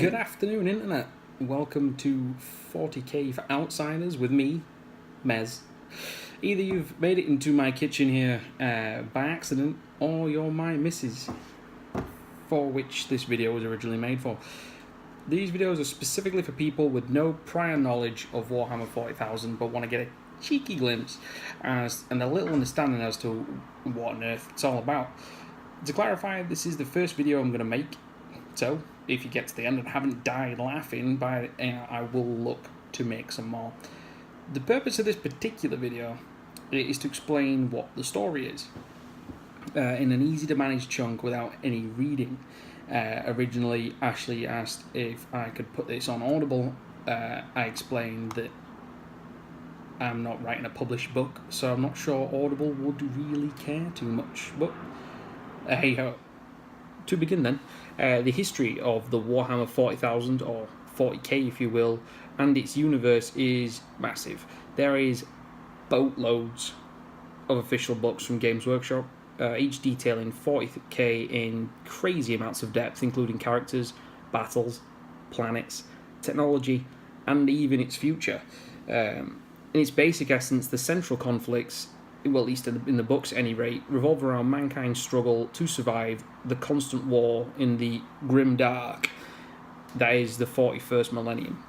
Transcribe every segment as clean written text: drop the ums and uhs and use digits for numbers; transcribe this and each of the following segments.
Good afternoon, Internet. Welcome to 40k for Outsiders with me, Mez. Either you've made it into my kitchen here by accident, or you're my missus, for which this video was originally made for. These videos are specifically for people with no prior knowledge of Warhammer 40,000, but want to get a cheeky glimpse and a little understanding as to what on earth it's all about. To clarify, this is the first video I'm going to make, so if you get to the end and haven't died laughing, I will look to make some more. The purpose of this particular video is to explain what the story is in an easy to manage chunk without any reading. Originally, Ashley asked if I could put this on Audible. I explained that I'm not writing a published book, so I'm not sure Audible would really care too much, but hey ho. To begin then, the history of the Warhammer 40,000, or 40k if you will, and its universe is massive. There is boatloads of official books from Games Workshop, each detailing 40k in crazy amounts of depth, including characters, battles, planets, technology, and even its future. In its basic essence, the central conflicts, well, at least in the books at any rate, revolve around mankind's struggle to survive the constant war in the grim dark that is the 41st millennium.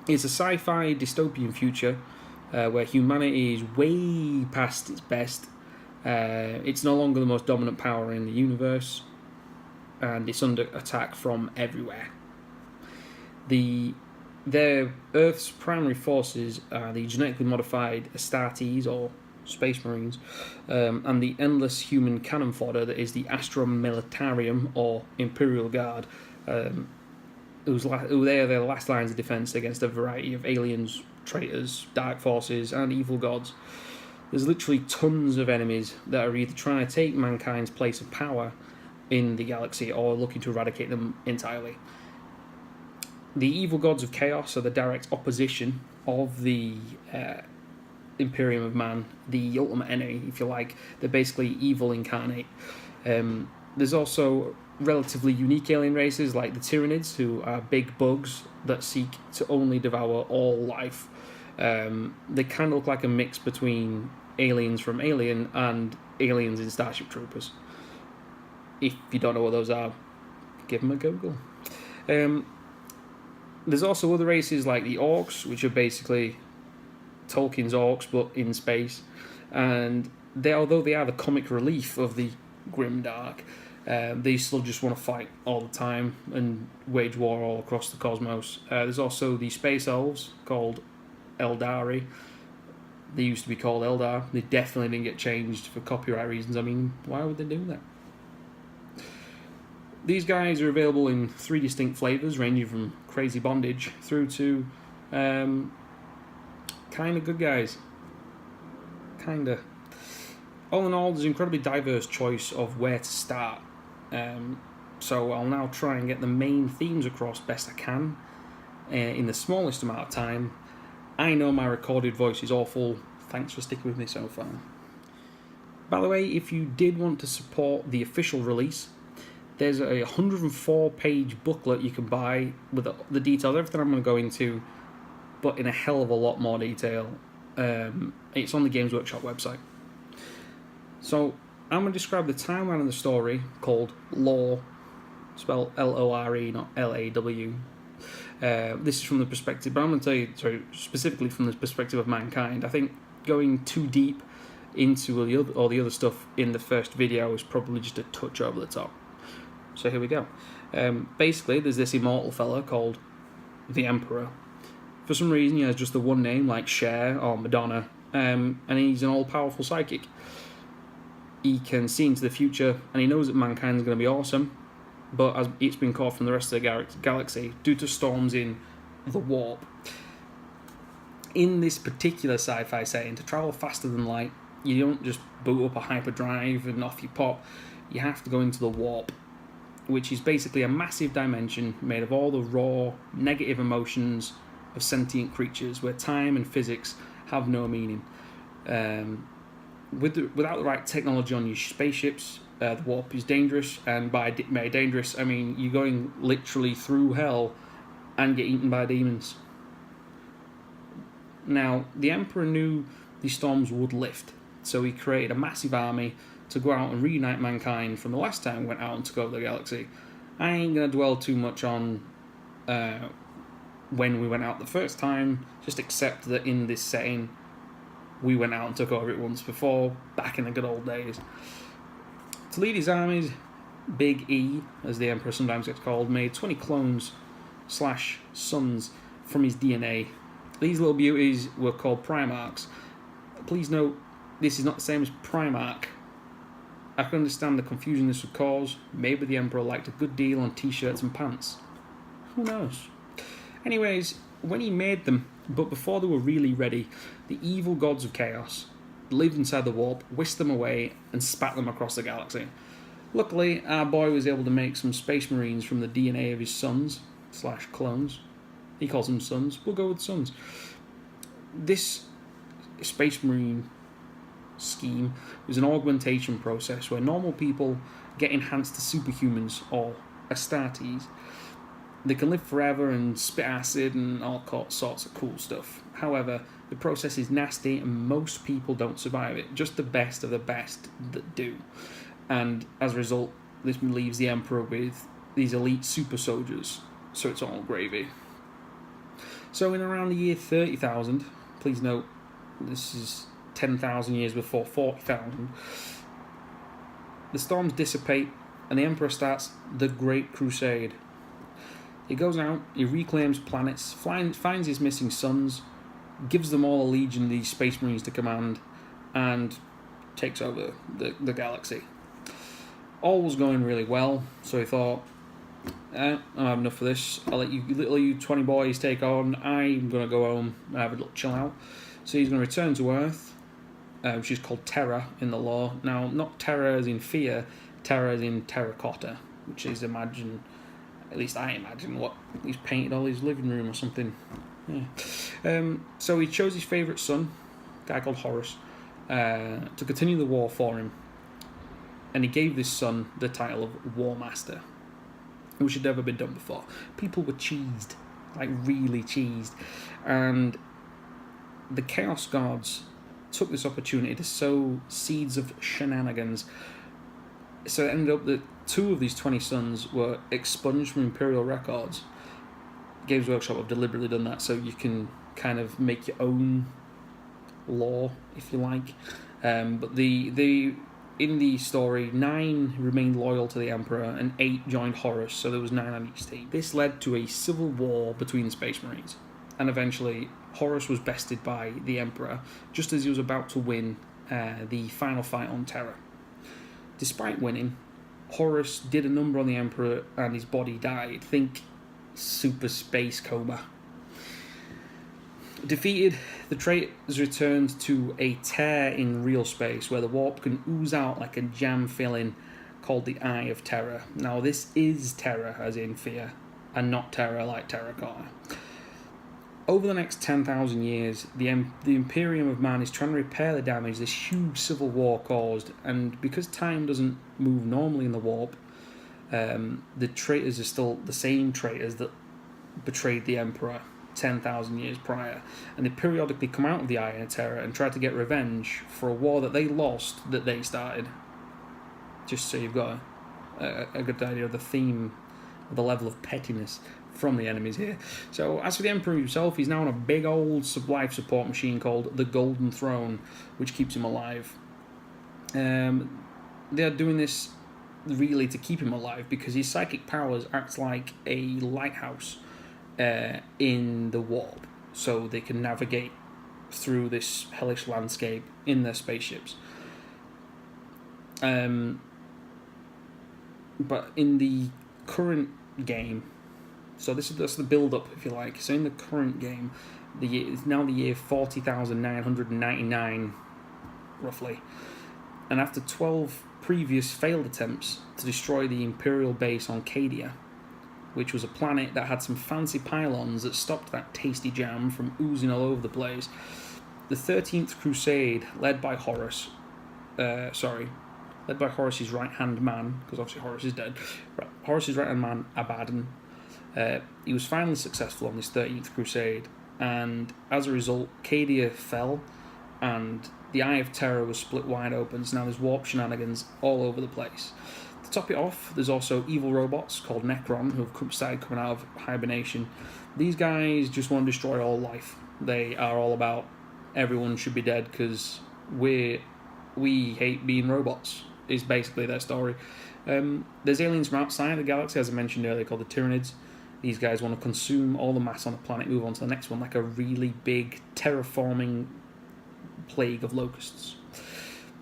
It's a sci-fi dystopian future where humanity is way past its best. It's no longer the most dominant power in the universe, and it's under attack from everywhere. Their Earth's primary forces are the genetically modified Astartes, or Space Marines, and the endless human cannon fodder that is the Astra Militarum, or Imperial Guard, who they are their last lines of defense against a variety of aliens, traitors, dark forces, and evil gods. There's literally tons of enemies that are either trying to take mankind's place of power in the galaxy or looking to eradicate them entirely. The evil gods of chaos are the direct opposition of the Imperium of Man, the ultimate enemy, if you like. They're basically evil incarnate. There's also relatively unique alien races like the Tyranids, who are big bugs that seek to only devour all life. They kind of look like a mix between aliens from Alien and aliens in Starship Troopers. If you don't know what those are, give them a Google. There's also other races like the Orcs, which are basically Tolkien's orcs but in space, and although they are the comic relief of the grim dark, they still just want to fight all the time and wage war all across the cosmos. There's also the space elves called Eldari. They used to be called Eldar. They definitely didn't get changed for copyright reasons. I mean, why would they do that? These guys are available in 3 distinct flavours, ranging from crazy bondage through to kind of good guys. Kinda. All in all, there's an incredibly diverse choice of where to start. So I'll now try and get the main themes across best I can in the smallest amount of time. I know my recorded voice is awful. Thanks for sticking with me so far. By the way, if you did want to support the official release, there's a 104-page booklet you can buy with the details, everything I'm going to go into, but in a hell of a lot more detail. It's on the Games Workshop website. So I'm going to describe the timeline of the story, called Lore, spelled Lore, not Law. This is from the perspective, but I'm going to tell you, specifically from the perspective of mankind. I think going too deep into all the other stuff in the first video is probably just a touch over the top. So here we go. Basically, there's this immortal fella called the Emperor. For some reason, he has just the one name, like Cher or Madonna, and he's an all-powerful psychic. He can see into the future, and he knows that mankind's going to be awesome, but as it's been caught from the rest of the galaxy due to storms in the warp. In this particular sci-fi setting, to travel faster than light, you don't just boot up a hyperdrive and off you pop. You have to go into the warp, which is basically a massive dimension made of all the raw, negative emotions of sentient creatures, where time and physics have no meaning. Without the right technology on your spaceships, The warp is dangerous, and by dangerous, I mean you're going literally through hell and get eaten by demons. Now, the Emperor knew these storms would lift, so he created a massive army to go out and reunite mankind from the last time we went out and took over the galaxy. I ain't going to dwell too much on when we went out the first time, just accept that in this setting, we went out and took over it once before, back in the good old days. To lead his armies, Big E, as the Emperor sometimes gets called, made 20 clones/sons from his DNA. These little beauties were called Primarchs. Please note, this is not the same as Primarch. I can understand the confusion this would cause. Maybe the Emperor liked a good deal on t-shirts and pants. Who knows? Anyways, when he made them, but before they were really ready, the evil gods of chaos lived inside the warp, whisked them away, and spat them across the galaxy. Luckily, our boy was able to make some space marines from the DNA of his sons/clones. He calls them sons. We'll go with sons. This space marine scheme was an augmentation process where normal people get enhanced to superhumans or Astartes. They can live forever and spit acid and all sorts of cool stuff. However, the process is nasty and most people don't survive it. Just the best of the best that do. And as a result, this leaves the Emperor with these elite super soldiers. So it's all gravy. So in around the year 30,000, please note, this is 10,000 years before 40,000, the storms dissipate and the Emperor starts the Great Crusade. He goes out, he reclaims planets, finds his missing sons, gives them all a legion of these space marines to command, and takes over the galaxy. All was going really well, so he thought, I have enough of this. I'll let you 20 boys take on. I'm going to go home and have a little chill out. So he's going to return to Earth, which is called Terra in the lore. Now, not terror as in fear, terror as in terracotta, which is, at least I imagine, what he's painted all his living room or something. Yeah. So he chose his favourite son, a guy called Horus, to continue the war for him. And he gave this son the title of War Master, which had never been done before. People were cheesed, like really cheesed. And the Chaos Gods took this opportunity to sow seeds of shenanigans. So it ended up that 2 of these 20 sons were expunged from Imperial records. Games Workshop have deliberately done that so you can kind of make your own lore, if you like. But in the story, 9 remained loyal to the Emperor and 8 joined Horus, so there was 9 on each team. This led to a civil war between the Space Marines, and eventually Horus was bested by the Emperor just as he was about to win the final fight on Terra. Despite winning, Horus did a number on the Emperor and his body died. Think super space coma. Defeated, the traitors returned to a tear in real space where the warp can ooze out like a jam filling called the Eye of Terror. Now this is terror as in fear and not terror like terracotta. Over the next 10,000 years, the Imperium of Man is trying to repair the damage this huge civil war caused, and because time doesn't move normally in the warp, the traitors are still the same traitors that betrayed the Emperor 10,000 years prior, and they periodically come out of the Eye of Terror and try to get revenge for a war that they lost that they started. Just so you've got a good idea of the theme, of the level of pettiness from the enemies here. So as for the Emperor himself, he's now on a big old life support machine called the Golden Throne, which keeps him alive. They're doing this really to keep him alive because his psychic powers act like a lighthouse in the warp, so they can navigate through this hellish landscape in their spaceships. But in the current game, so that's the build-up, if you like. So in the current game, it's now the year 40,999, roughly. And after 12 previous failed attempts to destroy the Imperial base on Cadia, which was a planet that had some fancy pylons that stopped that tasty jam from oozing all over the place, the 13th Crusade, led by Horus, led by Horus's right-hand man, because obviously Horus is dead. Horus's right-hand man, Abaddon. He was finally successful on this 13th Crusade, and as a result, Cadia fell, and the Eye of Terror was split wide open, so now there's warp shenanigans all over the place. To top it off, there's also evil robots called Necron, who have started coming out of hibernation. These guys just want to destroy all life. They are all about everyone should be dead because we hate being robots, is basically their story. There's aliens from outside the galaxy, as I mentioned earlier, called the Tyranids. These guys want to consume all the mass on the planet, move on to the next one, like a really big terraforming plague of locusts.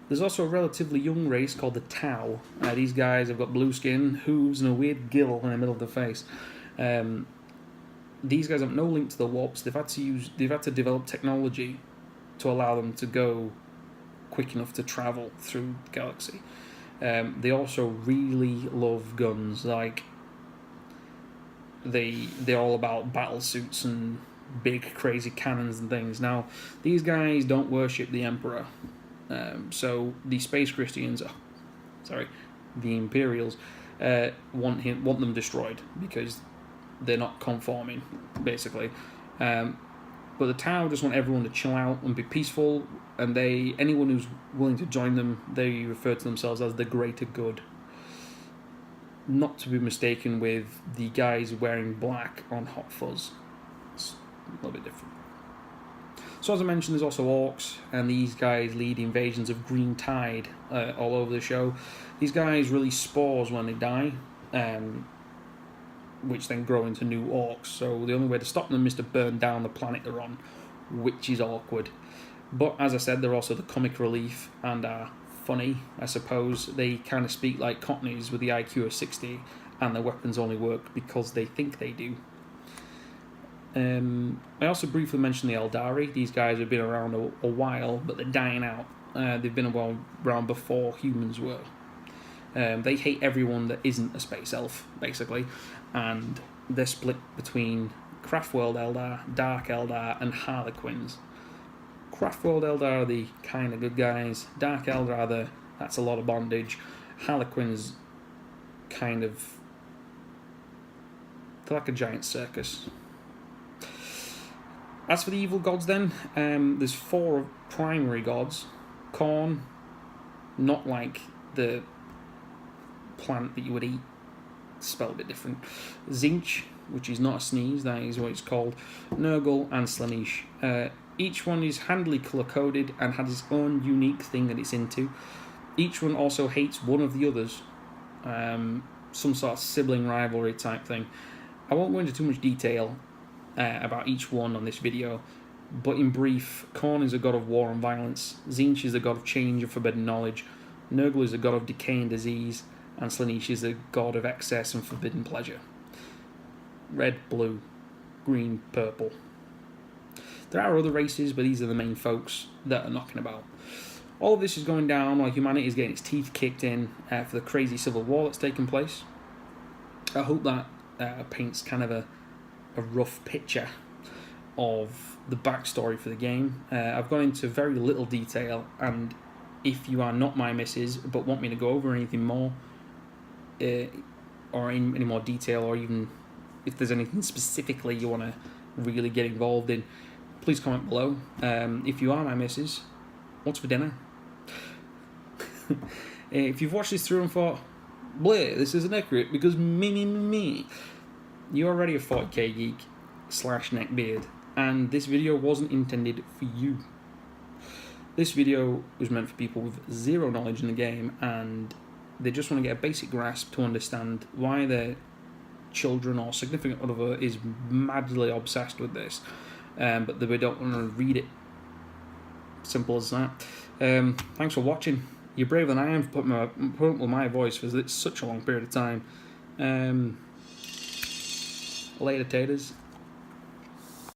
There's also a relatively young race called the Tau. These guys have got blue skin, hooves, and a weird gill in the middle of the face. These guys have no link to the warps. They've had to develop technology to allow them to go quick enough to travel through the galaxy. They also really love guns. Like they're all about battle suits and big crazy cannons and things. Now these guys don't worship the Emperor, so the Space Christians, the Imperials, want them destroyed because they're not conforming, basically. But the Tau just want everyone to chill out and be peaceful, and anyone who's willing to join them, they refer to themselves as the greater good. Not to be mistaken with the guys wearing black on Hot Fuzz. It's a little bit different. So as I mentioned, there's also orcs, and these guys lead invasions of green tide all over the show. These guys release spores when they die, which then grow into new orcs. So the only way to stop them is to burn down the planet they're on, which is awkward. But as I said, they're also the comic relief and are funny, I suppose. They kind of speak like Cockneys with the IQ of 60, and their weapons only work because they think they do. I also briefly mentioned the Eldari. These guys have been around a while, but they're dying out. They've been around before humans were. They hate everyone that isn't a space elf, basically, and they're split between Craftworld Eldar, Dark Eldar, and Harlequins. Craftworld Eldar are the kind of good guys. Dark Eldar are that's a lot of bondage. Harlequins kind of, they're like a giant circus. As for the evil gods then, there's 4 primary gods. Khorne, not like the plant that you would eat, spelled a bit different. Tzeentch, which is not a sneeze, that is what it's called. Nurgle and Slaanesh. Each one is handily colour-coded and has its own unique thing that it's into. Each one also hates one of the others. Some sort of sibling rivalry type thing. I won't go into too much detail about each one on this video, but in brief, Khorne is a god of war and violence, Tzeentch is a god of change and forbidden knowledge, Nurgle is a god of decay and disease, and Slaanesh is a god of excess and forbidden pleasure. Red, blue, green, purple. There are other races, but these are the main folks that are knocking about. All of this is going down while humanity is getting its teeth kicked in for the crazy civil war that's taking place. I hope that paints kind of a rough picture of the backstory for the game. I've gone into very little detail, and if you are not my missus but want me to go over anything more, or in any more detail, or even if there's anything specifically you want to really get involved in, please comment below. If you are my missus, what's for dinner? If you've watched this through and thought, Blair, this isn't accurate because me, you're already a 40k geek / neckbeard, and this video wasn't intended for you. This video was meant for people with zero knowledge in the game, and they just want to get a basic grasp to understand why their children or significant other is madly obsessed with this, but they don't want to read it. Simple as that. Thanks for watching. You're braver than I am for putting up with my voice for such a long period of time. Later, taters.